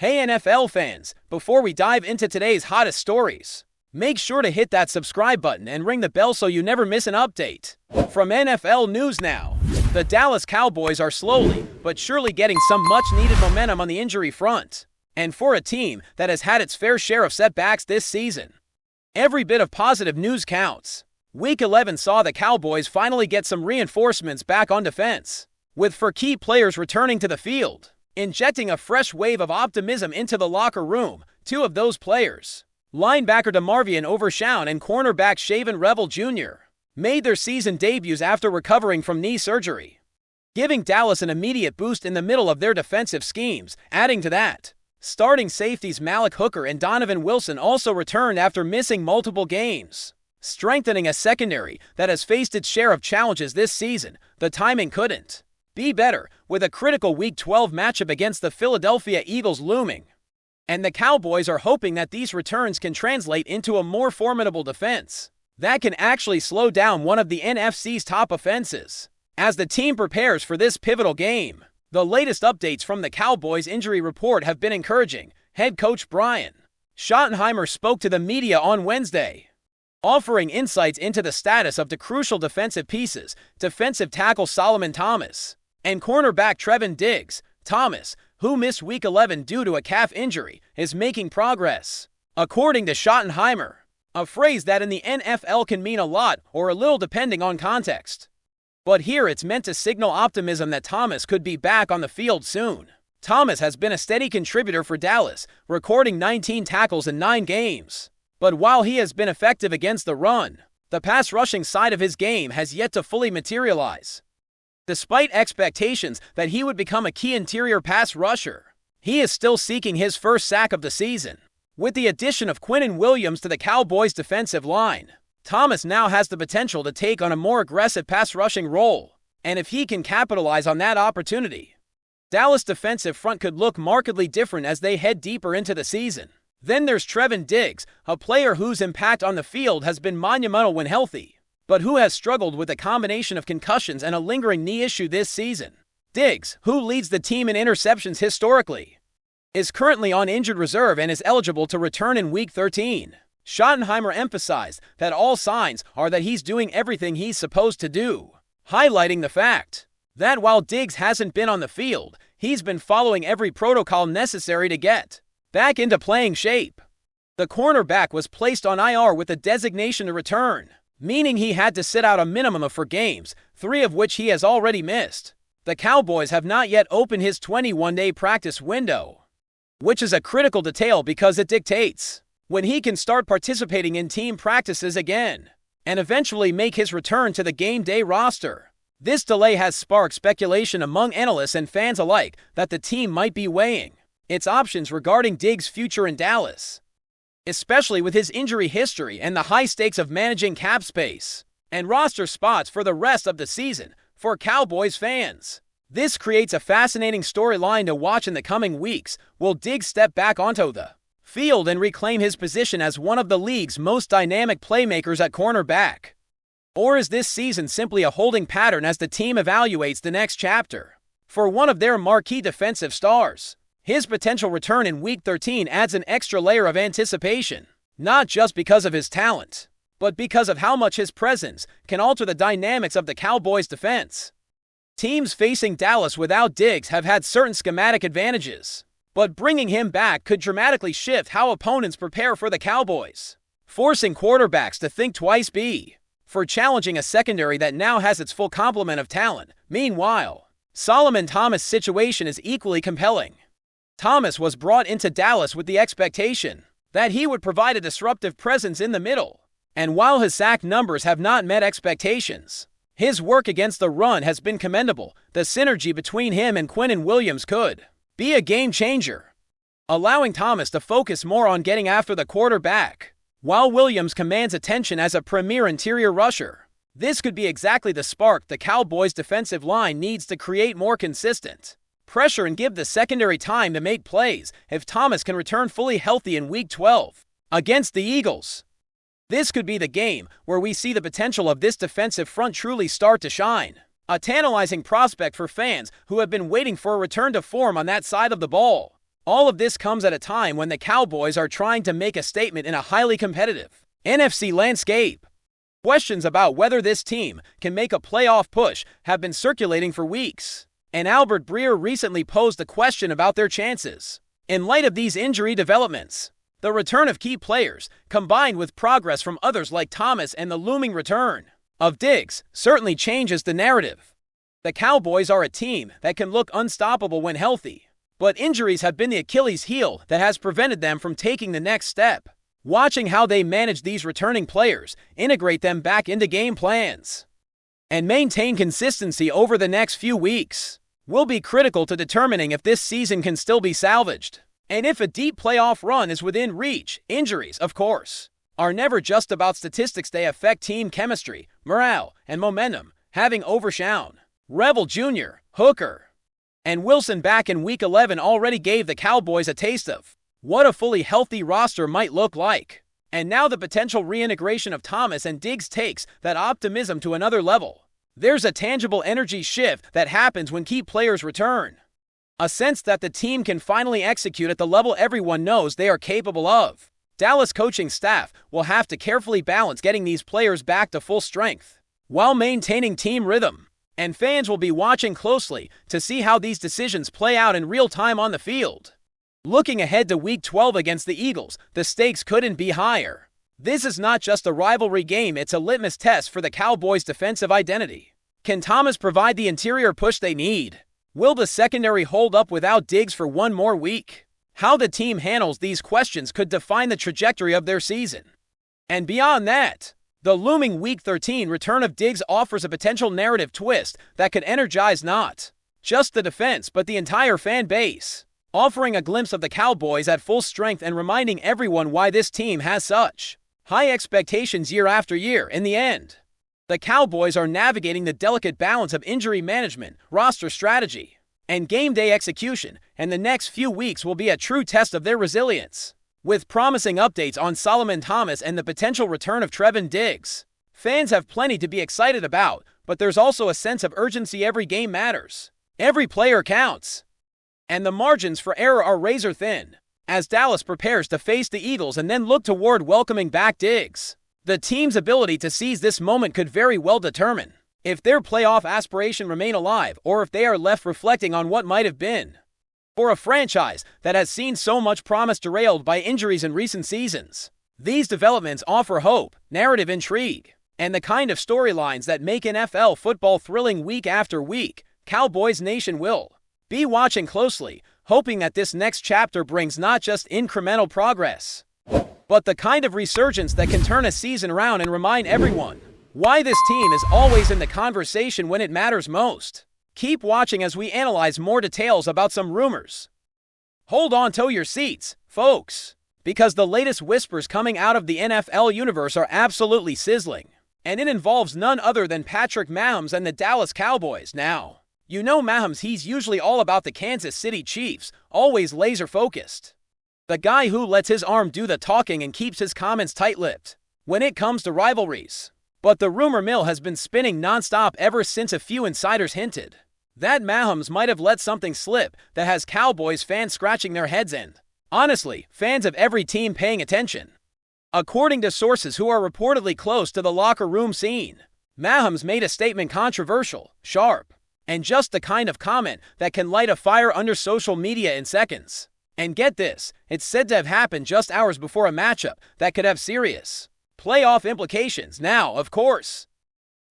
Hey NFL fans, before we dive into today's hottest stories, make sure to hit that subscribe button and ring the bell so you never miss an update. From NFL News Now, the Dallas Cowboys are slowly but surely getting some much-needed momentum on the injury front. And for a team that has had its fair share of setbacks this season, every bit of positive news counts. Week 11 saw the Cowboys finally get some reinforcements back on defense, with key players returning to the field, injecting a fresh wave of optimism into the locker room. Two of those players, linebacker DeMarvion Overshown and cornerback Shaven Revel Jr., made their season debuts after recovering from knee surgery, giving Dallas an immediate boost in the middle of their defensive schemes. Adding to that, starting safeties Malik Hooker and Donovan Wilson also returned after missing multiple games, strengthening a secondary that has faced its share of challenges this season. The timing couldn't be better, with a critical Week 12 matchup against the Philadelphia Eagles looming. And the Cowboys are hoping that these returns can translate into a more formidable defense that can actually slow down one of the NFC's top offenses. As the team prepares for this pivotal game, the latest updates from the Cowboys injury report have been encouraging. Head coach Brian Schottenheimer spoke to the media on Wednesday, offering insights into the status of the crucial defensive pieces, defensive tackle Solomon Thomas and cornerback Trevon Diggs. Thomas, who missed Week 11 due to a calf injury, is making progress, according to Schottenheimer, a phrase that in the NFL can mean a lot or a little depending on context. But here it's meant to signal optimism that Thomas could be back on the field soon. Thomas has been a steady contributor for Dallas, recording 19 tackles in 9 games. But while he has been effective against the run, the pass rushing side of his game has yet to fully materialize. Despite expectations that he would become a key interior pass rusher, he is still seeking his first sack of the season. With the addition of Quinnen Williams to the Cowboys' defensive line, Thomas now has the potential to take on a more aggressive pass rushing role. And if he can capitalize on that opportunity, Dallas' defensive front could look markedly different as they head deeper into the season. Then there's Trevon Diggs, a player whose impact on the field has been monumental when healthy, but who has struggled with a combination of concussions and a lingering knee issue this season. Diggs, who leads the team in interceptions historically, is currently on injured reserve and is eligible to return in Week 13. Schottenheimer emphasized that all signs are that he's doing everything he's supposed to do, highlighting the fact that while Diggs hasn't been on the field, he's been following every protocol necessary to get back into playing shape. The cornerback was placed on IR with a designation to return, meaning he had to sit out a minimum of 4 games, 3 of which he has already missed. The Cowboys have not yet opened his 21-day practice window, which is a critical detail because it dictates when he can start participating in team practices again and eventually make his return to the game day roster. This delay has sparked speculation among analysts and fans alike that the team might be weighing its options regarding Diggs' future in Dallas, especially with his injury history and the high stakes of managing cap space and roster spots for the rest of the season. For Cowboys fans, this creates a fascinating storyline to watch in the coming weeks. Will Diggs step back onto the field and reclaim his position as one of the league's most dynamic playmakers at cornerback? Or is this season simply a holding pattern as the team evaluates the next chapter for one of their marquee defensive stars? His potential return in Week 13 adds an extra layer of anticipation, not just because of his talent, but because of how much his presence can alter the dynamics of the Cowboys' defense. Teams facing Dallas without Diggs have had certain schematic advantages, but bringing him back could dramatically shift how opponents prepare for the Cowboys, forcing quarterbacks to think twice before challenging a secondary that now has its full complement of talent. Meanwhile, Solomon Thomas' situation is equally compelling. Thomas was brought into Dallas with the expectation that he would provide a disruptive presence in the middle, and while his sack numbers have not met expectations, his work against the run has been commendable. The synergy between him and Quinnen Williams could be a game changer, allowing Thomas to focus more on getting after the quarterback, while Williams commands attention as a premier interior rusher. This could be exactly the spark the Cowboys' defensive line needs to create more consistent pressure and give the secondary time to make plays. If Thomas can return fully healthy in Week 12 against the Eagles, this could be the game where we see the potential of this defensive front truly start to shine. A tantalizing prospect for fans who have been waiting for a return to form on that side of the ball. All of this comes at a time when the Cowboys are trying to make a statement in a highly competitive NFC landscape. Questions about whether this team can make a playoff push have been circulating for weeks, and Albert Breer recently posed a question about their chances. In light of these injury developments, the return of key players, combined with progress from others like Thomas and the looming return of Diggs, certainly changes the narrative. The Cowboys are a team that can look unstoppable when healthy, but injuries have been the Achilles heel that has prevented them from taking the next step. Watching how they manage these returning players, integrate them back into game plans, and maintain consistency over the next few weeks will be critical to determining if this season can still be salvaged. And if a deep playoff run is within reach. Injuries, of course, are never just about statistics. They affect team chemistry, morale, and momentum. Having overshone Rebel Jr., Hooker, and Wilson back in Week 11 already gave the Cowboys a taste of what a fully healthy roster might look like. And now the potential reintegration of Thomas and Diggs takes that optimism to another level. There's a tangible energy shift that happens when key players return. A sense that the team can finally execute at the level everyone knows they are capable of. Dallas coaching staff will have to carefully balance getting these players back to full strength while maintaining team rhythm. And fans will be watching closely to see how these decisions play out in real time on the field. Looking ahead to Week 12 against the Eagles, the stakes couldn't be higher. This is not just a rivalry game, it's a litmus test for the Cowboys' defensive identity. Can Thomas provide the interior push they need? Will the secondary hold up without Diggs for one more week? How the team handles these questions could define the trajectory of their season. And beyond that, the looming Week 13 return of Diggs offers a potential narrative twist that could energize not just the defense but the entire fan base, offering a glimpse of the Cowboys at full strength and reminding everyone why this team has such high expectations year after year. In the end, the Cowboys are navigating the delicate balance of injury management, roster strategy, and game day execution, and the next few weeks will be a true test of their resilience. With promising updates on Solomon Thomas and the potential return of Trevon Diggs, fans have plenty to be excited about, but there's also a sense of urgency. Every game matters. Every player counts. And the margins for error are razor thin. As Dallas prepares to face the Eagles and then look toward welcoming back Diggs, the team's ability to seize this moment could very well determine if their playoff aspiration remain alive or if they are left reflecting on what might have been. For a franchise that has seen so much promise derailed by injuries in recent seasons, these developments offer hope, narrative intrigue, and the kind of storylines that make NFL football thrilling week after week. Cowboys Nation will be watching closely, hoping that this next chapter brings not just incremental progress, but the kind of resurgence that can turn a season around and remind everyone why this team is always in the conversation when it matters most. Keep watching as we analyze more details about some rumors. Hold on to your seats, folks, because the latest whispers coming out of the NFL universe are absolutely sizzling, and it involves none other than Patrick Mahomes and the Dallas Cowboys. Now, you know Mahomes, he's usually all about the Kansas City Chiefs, always laser-focused. The guy who lets his arm do the talking and keeps his comments tight-lipped when it comes to rivalries. But the rumor mill has been spinning nonstop ever since a few insiders hinted that Mahomes might have let something slip that has Cowboys fans scratching their heads and, honestly, fans of every team paying attention. According to sources who are reportedly close to the locker room scene, Mahomes made a statement controversial, sharp, and just the kind of comment that can light a fire under social media in seconds. And get this, it's said to have happened just hours before a matchup that could have serious playoff implications. Now, of course,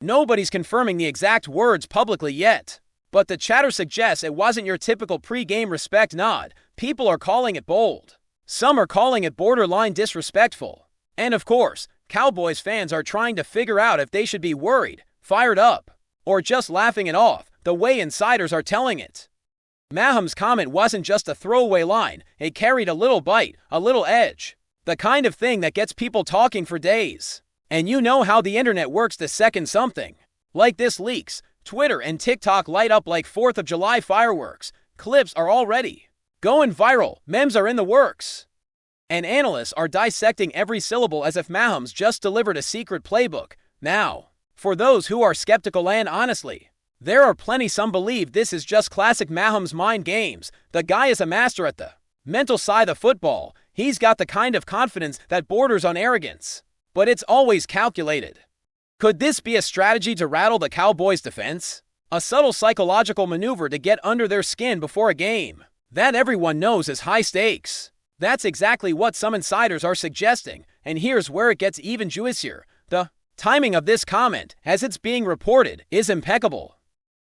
nobody's confirming the exact words publicly yet, but the chatter suggests it wasn't your typical pre-game respect nod. People are calling it bold. Some are calling it borderline disrespectful. And of course, Cowboys fans are trying to figure out if they should be worried, fired up, or just laughing it off, the way insiders are telling it. Mahomes' comment wasn't just a throwaway line, it carried a little bite, a little edge. The kind of thing that gets people talking for days. And you know how the internet works. The second something like this leaks, Twitter and TikTok light up like 4th of July fireworks. Clips are already going viral, memes are in the works, and analysts are dissecting every syllable as if Mahomes just delivered a secret playbook. Now, for those who are skeptical, and honestly, there are plenty, some believe this is just classic Mahomes mind games. The guy is a master at the mental side of football, he's got the kind of confidence that borders on arrogance. But it's always calculated. Could this be a strategy to rattle the Cowboys' defense? A subtle psychological maneuver to get under their skin before a game that everyone knows is high stakes. That's exactly what some insiders are suggesting, and here's where it gets even juicier. The timing of this comment, as it's being reported, is impeccable.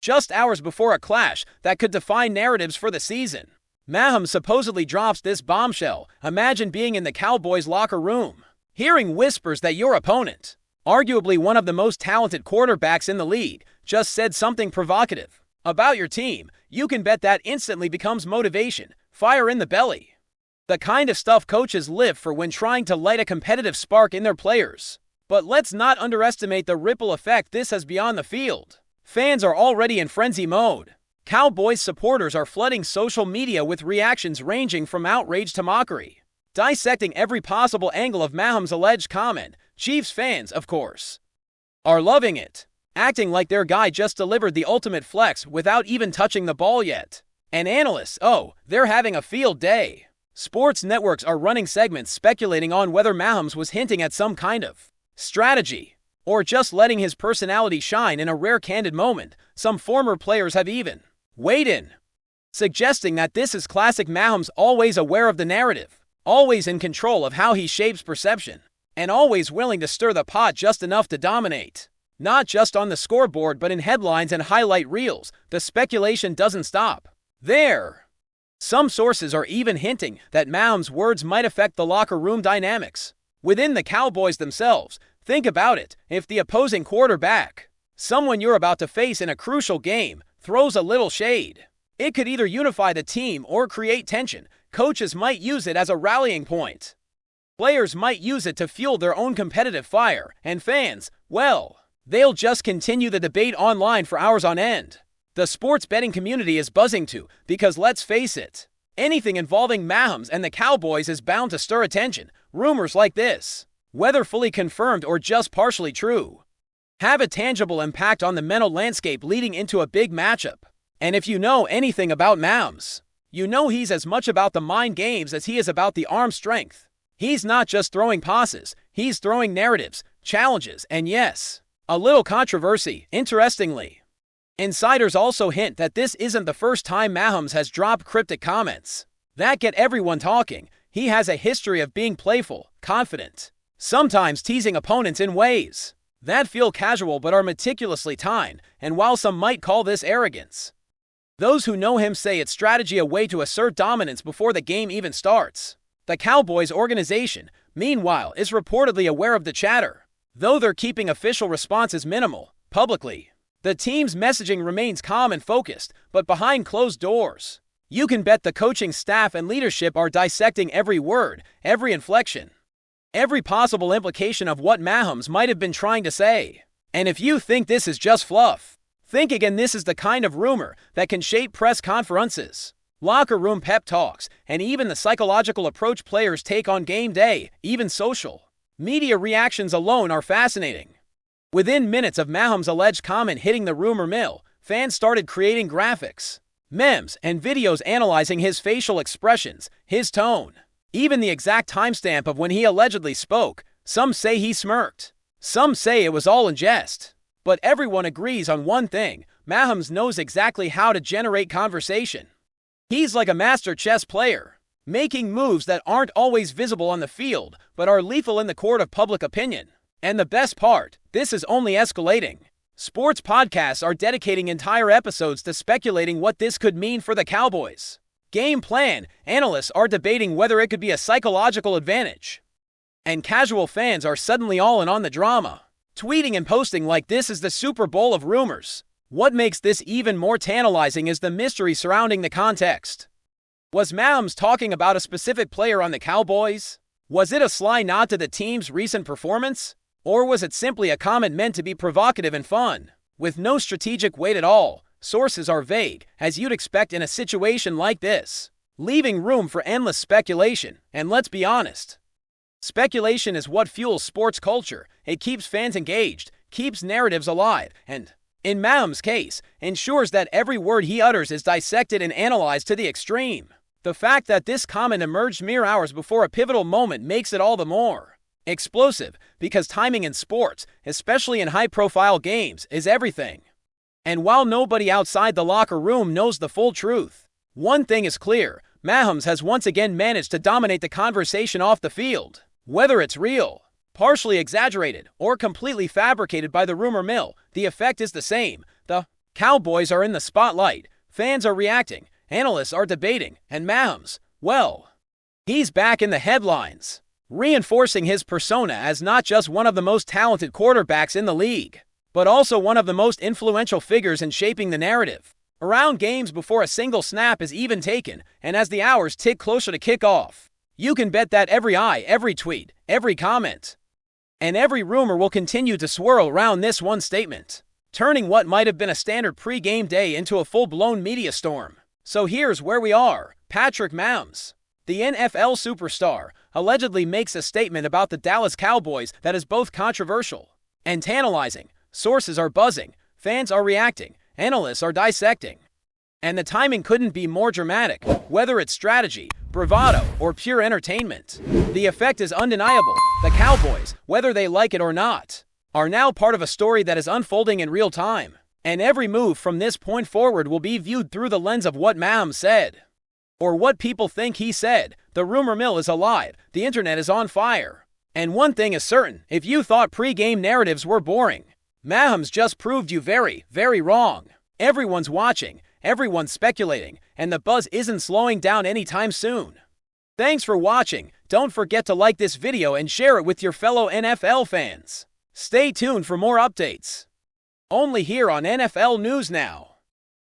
Just hours before a clash that could define narratives for the season, Mahomes supposedly drops this bombshell. Imagine being in the Cowboys' locker room, hearing whispers that your opponent, arguably one of the most talented quarterbacks in the league, just said something provocative about your team. You can bet that instantly becomes motivation, fire in the belly. The kind of stuff coaches live for when trying to light a competitive spark in their players. But let's not underestimate the ripple effect this has beyond the field. Fans are already in frenzy mode. Cowboys supporters are flooding social media with reactions ranging from outrage to mockery, dissecting every possible angle of Mahomes' alleged comment. Chiefs fans, of course, are loving it, acting like their guy just delivered the ultimate flex without even touching the ball yet. And analysts, oh, they're having a field day. Sports networks are running segments speculating on whether Mahomes was hinting at some kind of strategy, or just letting his personality shine in a rare candid moment. Some former players have even weighed in, suggesting that this is classic Mahomes, always aware of the narrative, always in control of how he shapes perception, and always willing to stir the pot just enough to dominate. Not just on the scoreboard but in headlines and highlight reels. The speculation doesn't stop there. Some sources are even hinting that Mahomes' words might affect the locker room dynamics within the Cowboys themselves. Think about it. If the opposing quarterback, someone you're about to face in a crucial game, throws a little shade, it could either unify the team or create tension. Coaches might use it as a rallying point. Players might use it to fuel their own competitive fire. And fans, well, they'll just continue the debate online for hours on end. The sports betting community is buzzing too, because let's face it, anything involving Mahomes and the Cowboys is bound to stir attention. Rumors like this, whether fully confirmed or just partially true, have a tangible impact on the mental landscape leading into a big matchup. And if you know anything about Mahomes, you know he's as much about the mind games as he is about the arm strength. He's not just throwing passes, he's throwing narratives, challenges, and yes, a little controversy. Interestingly, insiders also hint that this isn't the first time Mahomes has dropped cryptic comments that get everyone talking. He has a history of being playful, confident, sometimes teasing opponents in ways that feel casual but are meticulously timed. And while some might call this arrogance, those who know him say it's strategy, a way to assert dominance before the game even starts. The Cowboys organization, meanwhile, is reportedly aware of the chatter, though they're keeping official responses minimal. Publicly, the team's messaging remains calm and focused, but behind closed doors, you can bet the coaching staff and leadership are dissecting every word, every inflection, every possible implication of what Mahomes might have been trying to say. And if you think this is just fluff, think again. This is the kind of rumor that can shape press conferences, locker room pep talks, and even the psychological approach players take on game day. Even social media reactions alone are fascinating. Within minutes of Mahomes' alleged comment hitting the rumor mill, fans started creating graphics, memes, and videos analyzing his facial expressions, his tone, even the exact timestamp of when he allegedly spoke. Some say he smirked, some say it was all in jest. But everyone agrees on one thing: Mahomes knows exactly how to generate conversation. He's like a master chess player, making moves that aren't always visible on the field, but are lethal in the court of public opinion. And the best part, this is only escalating. Sports podcasts are dedicating entire episodes to speculating what this could mean for the Cowboys' game plan. Analysts are debating whether it could be a psychological advantage, and casual fans are suddenly all in on the drama, tweeting and posting like this is the Super Bowl of rumors. What makes this even more tantalizing is the mystery surrounding the context. Was Mahomes talking about a specific player on the Cowboys? Was it a sly nod to the team's recent performance? Or was it simply a comment meant to be provocative and fun, with no strategic weight at all? Sources are vague, as you'd expect in a situation like this, leaving room for endless speculation. And let's be honest, speculation is what fuels sports culture. It keeps fans engaged, keeps narratives alive, and, in Mahomes' case, ensures that every word he utters is dissected and analyzed to the extreme. The fact that this comment emerged mere hours before a pivotal moment makes it all the more explosive, because timing in sports, especially in high-profile games, is everything. And while nobody outside the locker room knows the full truth, one thing is clear: Mahomes has once again managed to dominate the conversation off the field. Whether it's real, partially exaggerated, or completely fabricated by the rumor mill, the effect is the same. The Cowboys are in the spotlight, fans are reacting, analysts are debating, and Mahomes, well, he's back in the headlines, reinforcing his persona as not just one of the most talented quarterbacks in the league, but also one of the most influential figures in shaping the narrative around games before a single snap is even taken. And as the hours tick closer to kickoff, you can bet that every eye, every tweet, every comment, and every rumor will continue to swirl around this one statement, turning what might have been a standard pre-game day into a full-blown media storm. So here's where we are. Patrick Mahomes, the NFL superstar, allegedly makes a statement about the Dallas Cowboys that is both controversial and tantalizing. Sources are buzzing, fans are reacting, analysts are dissecting. And the timing couldn't be more dramatic. Whether it's strategy, bravado, or pure entertainment, the effect is undeniable. The Cowboys, whether they like it or not, are now part of a story that is unfolding in real time. And every move from this point forward will be viewed through the lens of what Mahomes said, or what people think he said. The rumor mill is alive, the internet is on fire. And one thing is certain: if you thought pre-game narratives were boring, Mahomes just proved you very, very wrong. Everyone's watching, everyone's speculating, and the buzz isn't slowing down anytime soon. Thanks for watching. Don't forget to like this video and share it with your fellow NFL fans. Stay tuned for more updates, only here on NFL News Now.